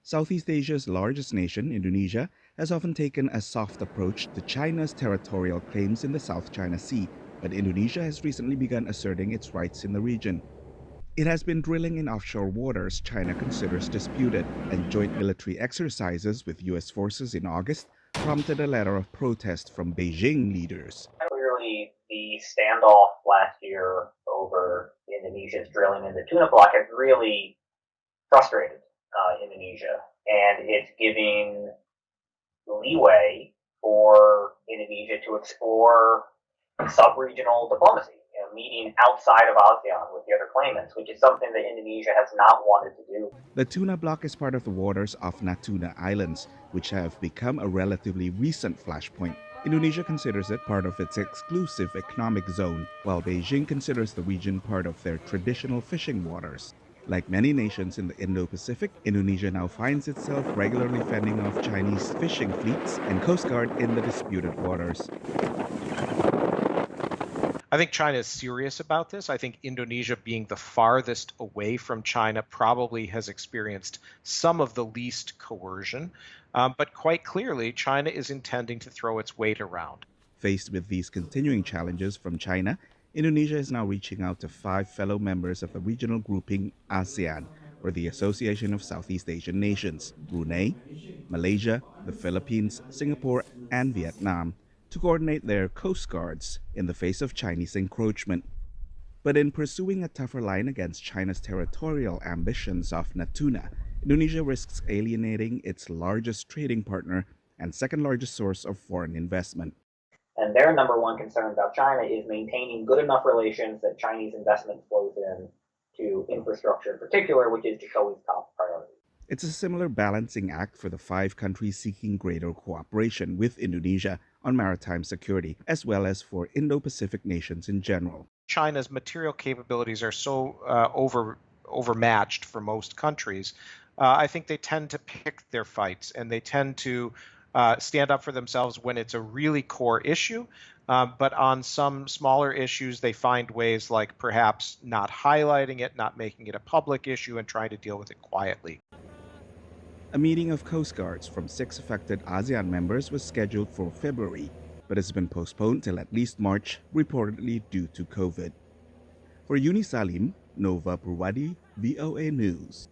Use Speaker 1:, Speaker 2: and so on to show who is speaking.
Speaker 1: Southeast Asia's largest nation, Indonesia, has often taken a soft approach to China's territorial claims in the South China Sea, but Indonesia has recently begun asserting its rights in the region. It has been drilling in offshore waters China considers disputed, and joint military exercises with U.S. forces in August prompted a letter of protest from Beijing leaders.
Speaker 2: Clearly, the standoff last year over Indonesia's drilling in the Tuna Block has really frustrated Indonesia, and it's giving leeway for Indonesia to explore subregional diplomacy, meeting outside of ASEAN with the other claimants, which is something that Indonesia has not wanted to do.
Speaker 1: The Tuna Block is part of the waters off Natuna Islands, which have become a relatively recent flashpoint. Indonesia considers it part of its exclusive economic zone, while Beijing considers the region part of their traditional fishing waters. Like many nations in the Indo-Pacific, Indonesia now finds itself regularly fending off Chinese fishing fleets and Coast Guard in the disputed waters.
Speaker 3: I think China is serious about this. I think Indonesia, being the farthest away from China, probably has experienced some of the least coercion. But quite clearly, China is intending to throw its weight around.
Speaker 1: Faced with these continuing challenges from China, Indonesia is now reaching out to 5 fellow members of the regional grouping ASEAN, or the Association of Southeast Asian Nations, Brunei, Malaysia, the Philippines, Singapore, and Vietnam, to coordinate their coast guards in the face of Chinese encroachment. But in pursuing a tougher line against China's territorial ambitions off Natuna, Indonesia risks alienating its largest trading partner and second largest source of foreign investment.
Speaker 2: And their number one concern about China is maintaining good enough relations that Chinese investment flows in to infrastructure in particular, which is Jikowi's top priority.
Speaker 1: It's a similar balancing act for the 5 countries seeking greater cooperation with Indonesia on maritime security, as well as for Indo-Pacific nations in general.
Speaker 3: China's material capabilities are so overmatched for most countries. I think they tend to pick their fights, and they tend to stand up for themselves when it's a really core issue. But on some smaller issues, they find ways like perhaps not highlighting it, not making it a public issue, and trying to deal with it quietly.
Speaker 1: A meeting of Coast Guards from 6 affected ASEAN members was scheduled for February, but has been postponed till at least March, reportedly due to COVID. For Yuni, Salim, Nova Poerwadi, VOA News.